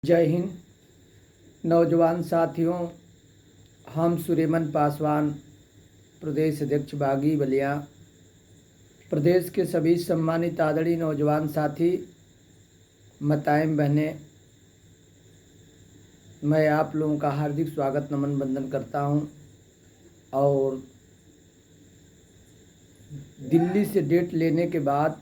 जय हिंद। नौजवान साथियों, हम सुरेमन पासवान, प्रदेश अध्यक्ष बागी बलिया, प्रदेश के सभी सम्मानित आदरणीय नौजवान साथी, माताएं बहनें, मैं आप लोगों का हार्दिक स्वागत नमन वंदन करता हूं। और दिल्ली से डेट लेने के बाद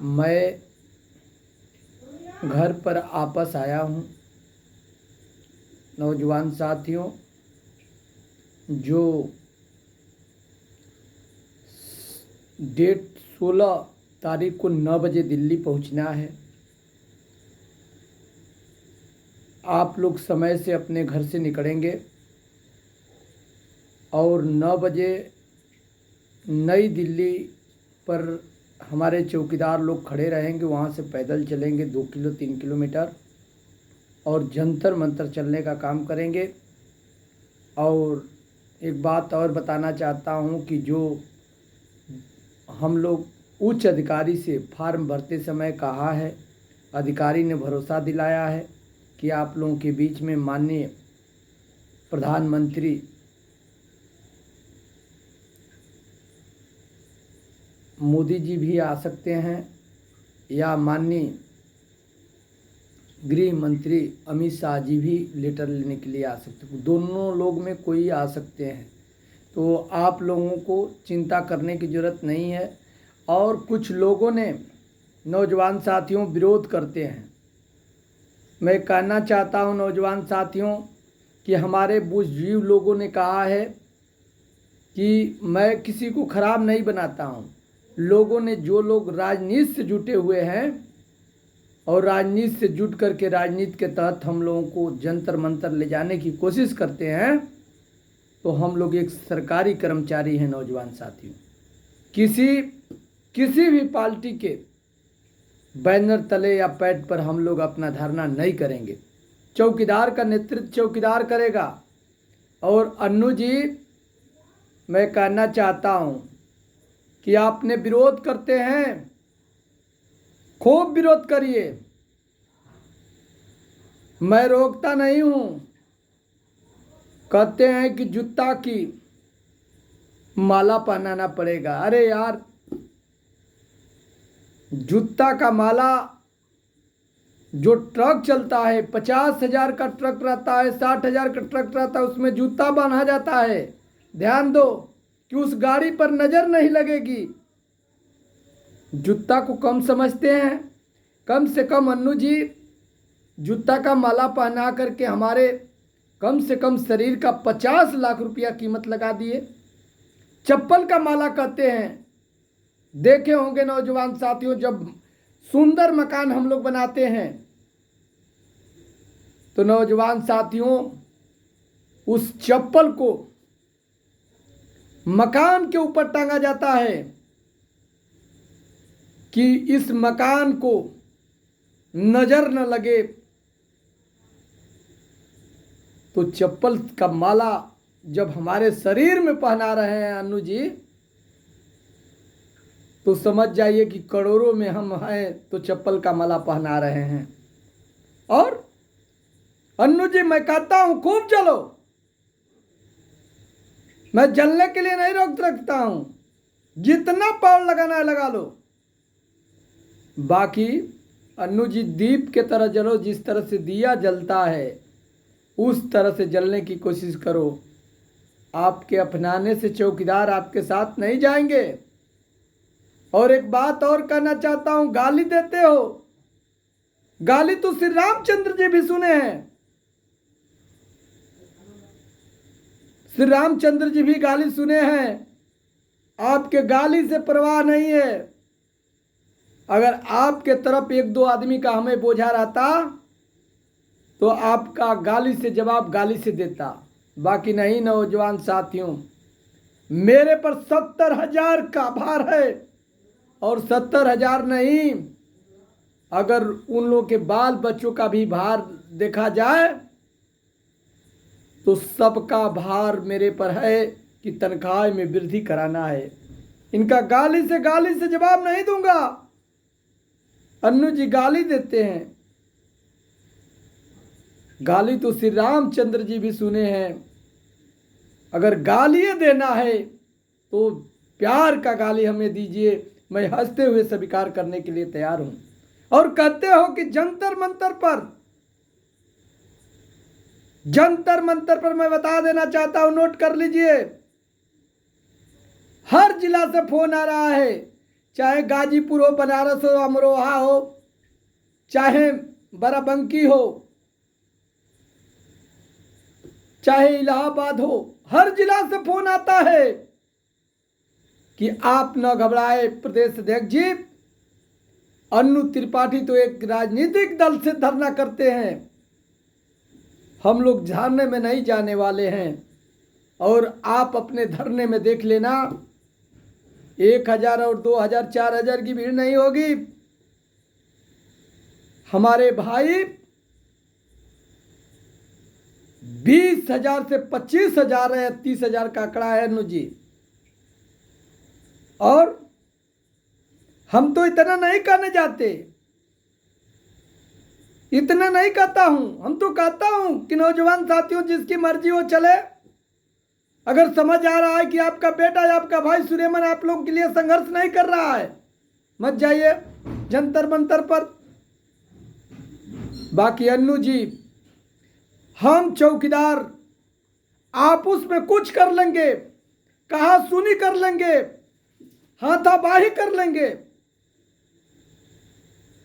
मैं घर पर वापस आया हूं। नौजवान साथियों, जो डेट 16 तारीख को 9 बजे दिल्ली पहुंचना है, आप लोग समय से अपने घर से निकलेंगे और 9 बजे नई दिल्ली पर हमारे चौकीदार लोग खड़े रहेंगे। वहाँ से पैदल चलेंगे 2-3 किलोमीटर और जंतर मंतर चलने का काम करेंगे। और एक बात और बताना चाहता हूँ कि जो हम लोग उच्च अधिकारी से फार्म भरते समय कहा है, अधिकारी ने भरोसा दिलाया है कि आप लोगों के बीच में माननीय प्रधानमंत्री मोदी जी भी आ सकते हैं या माननीय गृह मंत्री अमित शाह जी भी लेटर लेने के लिए आ सकते हैं। दोनों लोग में कोई आ सकते हैं, तो आप लोगों को चिंता करने की ज़रूरत नहीं है। और कुछ लोगों ने, नौजवान साथियों, विरोध करते हैं। मैं कहना चाहता हूं नौजवान साथियों कि हमारे बुद्धिजीवी लोगों ने कहा है कि मैं किसी को खराब नहीं बनाता हूं। लोगों ने, जो लोग राजनीति से जुटे हुए हैं और राजनीति से जुट करके राजनीति के तहत हम लोगों को जंतर मंतर ले जाने की कोशिश करते हैं, तो हम लोग एक सरकारी कर्मचारी हैं। नौजवान साथियों, किसी भी पार्टी के बैनर तले या पैड पर हम लोग अपना धरना नहीं करेंगे। चौकीदार का नेतृत्व चौकीदार करेगा। और अन्नू जी, मैं कहना चाहता हूं कि आपने विरोध करते हैं, खूब विरोध करिए, मैं रोकता नहीं हूं। कहते हैं कि जूता की माला पहनाना पड़ेगा। अरे यार, जूता का माला, जो ट्रक चलता है, 50,000 का ट्रक रहता है, 60,000 का ट्रक रहता है, उसमें जूता बांधा जाता है। ध्यान दो कि उस गाड़ी पर नजर नहीं लगेगी। जूता को कम समझते हैं। कम से कम अन्नू जी, जूता का माला पहना करके हमारे कम से कम शरीर का 50 लाख रुपया कीमत लगा दिए। चप्पल का माला कहते हैं, देखे होंगे नौजवान साथियों, जब सुंदर मकान हम लोग बनाते हैं तो नौजवान साथियों, उस चप्पल को मकान के ऊपर टांगा जाता है कि इस मकान को नजर न लगे। तो चप्पल का माला जब हमारे शरीर में पहना रहे हैं अन्नू जी, तो समझ जाइए कि करोड़ों में हम हैं तो चप्पल का माला पहना रहे हैं। और अन्नू जी, मैं कहता हूं खूब चलो, मैं जलने के लिए नहीं रोक रखता हूं। जितना पावर लगाना है लगा लो। बाकी अन्नू जी, दीप के तरह जलो। जिस तरह से दिया जलता है उस तरह से जलने की कोशिश करो। आपके अपनाने से चौकीदार आपके साथ नहीं जाएंगे। और एक बात और कहना चाहता हूं, गाली देते हो, गाली तो श्री रामचंद्र जी भी सुने हैं। श्री रामचंद्र जी भी गाली सुने हैं। आपके गाली से परवाह नहीं है। अगर आपके तरफ 1-2 आदमी का हमें बोझा रहता तो आपका गाली से जवाब गाली से देता। बाकी नहीं। नौजवान साथियों, मेरे पर 70,000 का भार है। और 70,000 नहीं, अगर उन लोगों के बाल बच्चों का भी भार देखा जाए तो सबका भार मेरे पर है कि तनख्वाह में वृद्धि कराना है। इनका गाली से जवाब नहीं दूंगा। अन्नू जी गाली देते हैं। गाली तो श्री रामचंद्र जी भी सुने हैं। अगर गाली देना है तो प्यार का गाली हमें दीजिए, मैं हंसते हुए स्वीकार करने के लिए तैयार हूं। और कहते हो कि जंतर मंतर पर मैं बता देना चाहता हूं, नोट कर लीजिए, हर जिला से फोन आ रहा है, चाहे गाजीपुर हो, बनारस हो, अमरोहा हो, चाहे बाराबंकी हो, चाहे इलाहाबाद हो, हर जिला से फोन आता है कि आप न घबराए प्रदेश अध्यक्ष जी, अन्नू त्रिपाठी तो एक राजनीतिक दल से धरना करते हैं, हम लोग धरने में नहीं जाने वाले हैं। और आप अपने धरने में देख लेना, 1000 और 2000 4000 की भीड़ नहीं होगी। हमारे भाई 20,000 से 25,000 है, 30,000 का आंकड़ा है अन्नू जी। और हम तो इतना नहीं करने जाते, इतना नहीं कहता हूं। हम तो कहता हूं कि नौजवान साथियों, जिसकी मर्जी हो चले। अगर समझ आ रहा है कि आपका बेटा या आपका भाई सुरेमन आप लोगों के लिए संघर्ष नहीं कर रहा है, मत जाइए जंतर मंतर पर। बाकी अन्नू जी, हम चौकीदार आपस में कुछ कर लेंगे, कहा सुनी कर लेंगे, हाथापाई कर लेंगे,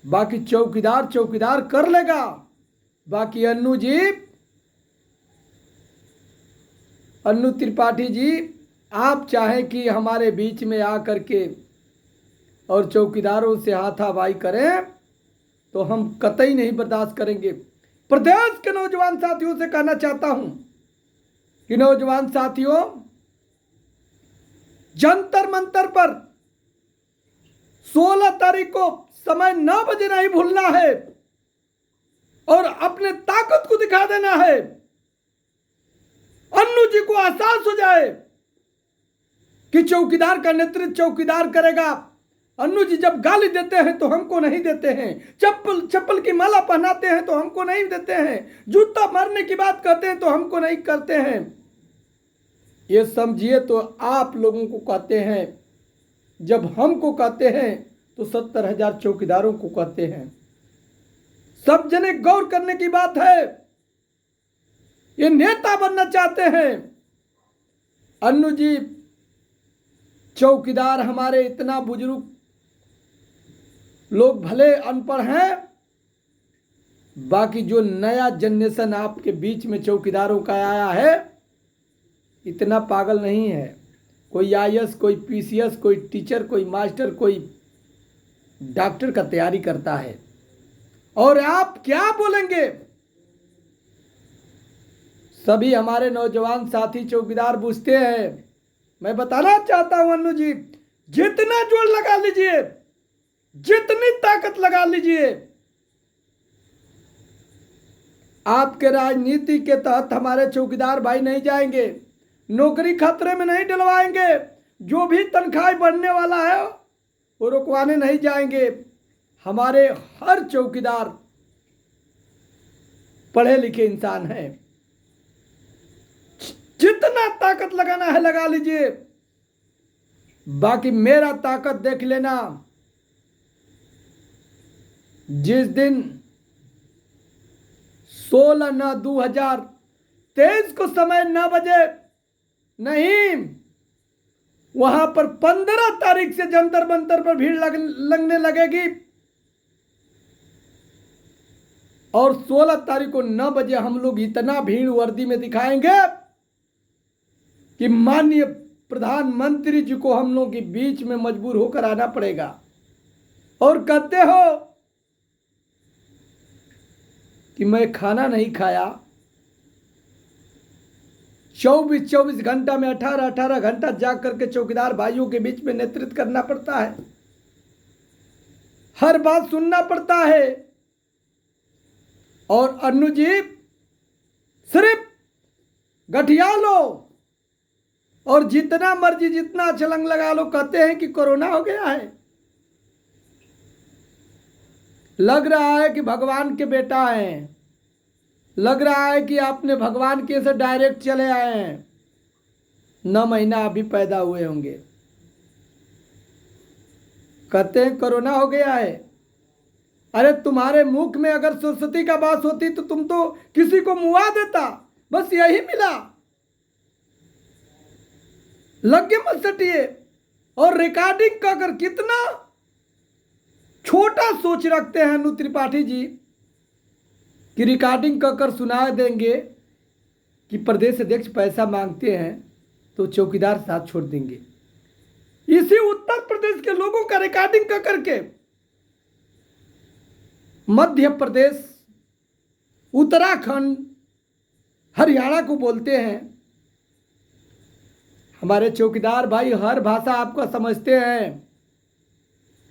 बाकी चौकीदार कर लेगा। बाकी अन्नू जी, अन्नू त्रिपाठी जी, आप चाहें कि हमारे बीच में आकर के और चौकीदारों से हाथापाई करें तो हम कतई नहीं बर्दाश्त करेंगे। प्रदेश के नौजवान साथियों से कहना चाहता हूं कि नौजवान साथियों, जंतर मंतर पर 16 तारीख को समय 9 बजे नहीं भूलना है और अपने ताकत को दिखा देना है। अन्नू जी को एहसास हो जाए कि चौकीदार का नेतृत्व चौकीदार करेगा। अन्नू जी जब गाली देते हैं तो हमको नहीं देते हैं, चप्पल की माला पहनाते हैं तो हमको नहीं देते हैं, जूता मारने की बात कहते हैं तो हमको नहीं करते हैं। ये समझिए तो आप लोगों को कहते हैं, जब हमको कहते हैं तो 70,000 चौकीदारों को कहते हैं। सब जने गौर करने की बात है। ये नेता बनना चाहते हैं। अन्नू जी, चौकीदार हमारे इतना बुजुर्ग लोग भले अनपढ़ हैं, बाकी जो नया जनरेशन आपके बीच में चौकीदारों का आया है, इतना पागल नहीं है। कोई IAS, कोई PCS, कोई टीचर, कोई मास्टर, कोई डॉक्टर का तैयारी करता है। और आप क्या बोलेंगे? सभी हमारे नौजवान साथी चौकीदार बुझते हैं। मैं बताना चाहता हूं अन्नू जी, जितना जोर लगा लीजिए, जितनी ताकत लगा लीजिए, आपके राजनीति के तहत हमारे चौकीदार भाई नहीं जाएंगे, नौकरी खतरे में नहीं डलवाएंगे, जो भी तनख्वाह बढ़ने वाला है वो रुकवाने नहीं जाएंगे। हमारे हर चौकीदार पढ़े लिखे इंसान हैं। जितना ताकत लगाना है लगा लीजिए। बाकी मेरा ताकत देख लेना, जिस दिन 16/9/2023 को समय 9 बजे नहीं, वहां पर 15 तारीख से जंतर मंतर पर भीड़ लगने लगेगी और 16 तारीख को 9 बजे हम लोग इतना भीड़ वर्दी में दिखाएंगे कि माननीय प्रधानमंत्री जी को हम लोग के बीच में मजबूर होकर आना पड़ेगा। और कहते हो कि मैं खाना नहीं खाया, 24 घंटा में 18 घंटा जाग करके चौकीदार भाइयों के बीच में नेतृत्व करना पड़ता है, हर बात सुनना पड़ता है। और अन्नू जी, सिर्फ गठिया लो और जितना मर्जी जितना छलंग लगा लो, कहते हैं कि कोरोना हो गया है। लग रहा है कि भगवान के बेटा हैं। लग रहा है कि आपने भगवान के से डायरेक्ट चले आए हैं। 9 महीना अभी पैदा हुए होंगे। कहते हैं कोरोना हो गया है। अरे तुम्हारे मुख में अगर सरस्वती का वास होती तो तुम तो किसी को मुआ देता। बस यही मिला। लगे मत सटिए। और रिकॉर्डिंग का अगर कितना छोटा सोच रखते हैं अनु त्रिपाठी जी कि रिकॉर्डिंग कर सुना देंगे कि प्रदेश अध्यक्ष पैसा मांगते हैं तो चौकीदार साथ छोड़ देंगे। इसी उत्तर प्रदेश के लोगों का रिकॉर्डिंग करके मध्य प्रदेश, उत्तराखंड, हरियाणा को बोलते हैं। हमारे चौकीदार भाई हर भाषा आपका समझते हैं।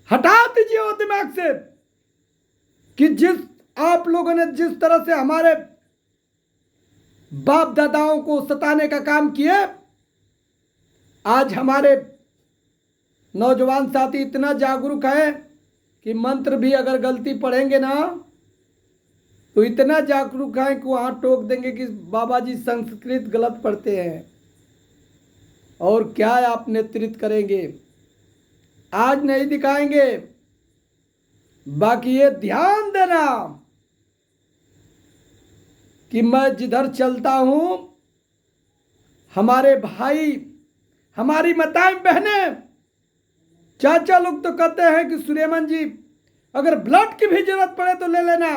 हटा दीजिए वो दिमाग से कि जिस आप लोगों ने जिस तरह से हमारे बाप दादाओं को सताने का काम किए, आज हमारे नौजवान साथी इतना जागरूक है कि मंत्र भी अगर गलती पढ़ेंगे ना तो इतना जागरूक है कि वहां टोक देंगे कि बाबा जी संस्कृत गलत पढ़ते हैं। और क्या आप नेतृत्व करेंगे, आज नहीं दिखाएंगे। बाकी ये ध्यान देना कि मैं जिधर चलता हूं, हमारे भाई, हमारी माताएं बहनें, चाचा लोग तो कहते हैं कि सुलेमान जी अगर ब्लड की भी जरूरत पड़े तो ले लेना,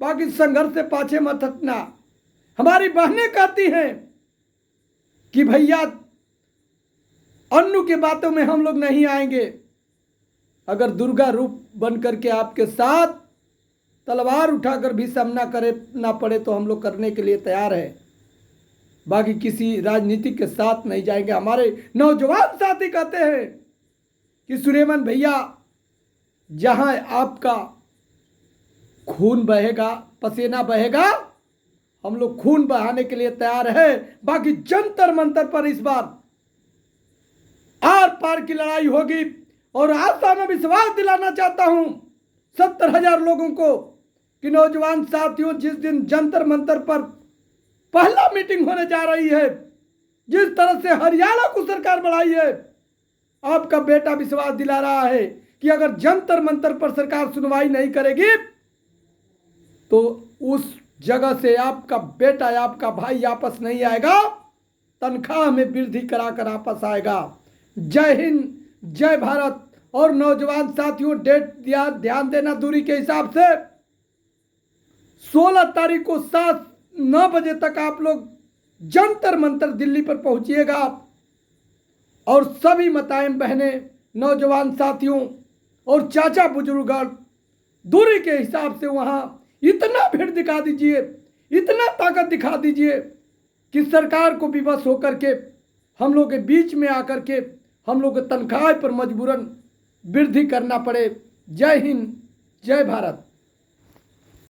बाकी संघर्ष से पाछे मत हटना। हमारी बहनें कहती हैं कि भैया अन्नू की बातों में हम लोग नहीं आएंगे। अगर दुर्गा रूप बन करके आपके साथ तलवार उठाकर भी सामना करे ना पड़े तो हम लोग करने के लिए तैयार है। बाकी किसी राजनीतिक के साथ नहीं जाएंगे। हमारे नौजवान साथी कहते हैं कि सुलेमान भैया जहां आपका खून बहेगा, पसीना बहेगा, हम लोग खून बहाने के लिए तैयार है। बाकी जंतर मंतर पर इस बार आर पार की लड़ाई होगी। और आशा में विश्वास दिलाना चाहता हूं 70,000 लोगों को कि नौजवान साथियों, जिस दिन जंतर मंतर पर पहला मीटिंग होने जा रही है, जिस तरह से हरियाणा को सरकार बढ़ाई है, आपका बेटा विश्वास दिला रहा है कि अगर जंतर मंतर पर सरकार सुनवाई नहीं करेगी तो उस जगह से आपका बेटा या आपका भाई वापस नहीं आएगा, तनख्वाह में वृद्धि कराकर वापस आएगा। जय हिंद, जय भारत। और नौजवान साथियों, डेट दिया, ध्यान देना दूरी के हिसाब से 16 तारीख को 9 बजे तक आप लोग जंतर मंतर दिल्ली पर पहुंचिएगा। और सभी माताएं बहनें, नौजवान साथियों और चाचा बुजुर्ग दूरी के हिसाब से वहां इतना भीड़ दिखा दीजिए, इतना ताकत दिखा दीजिए कि सरकार को विवश होकर के हम लोग के बीच में आकर के हम लोग के तनख्वाह पर मजबूरन वृद्धि करना पड़े। जय हिंद, जय भारत।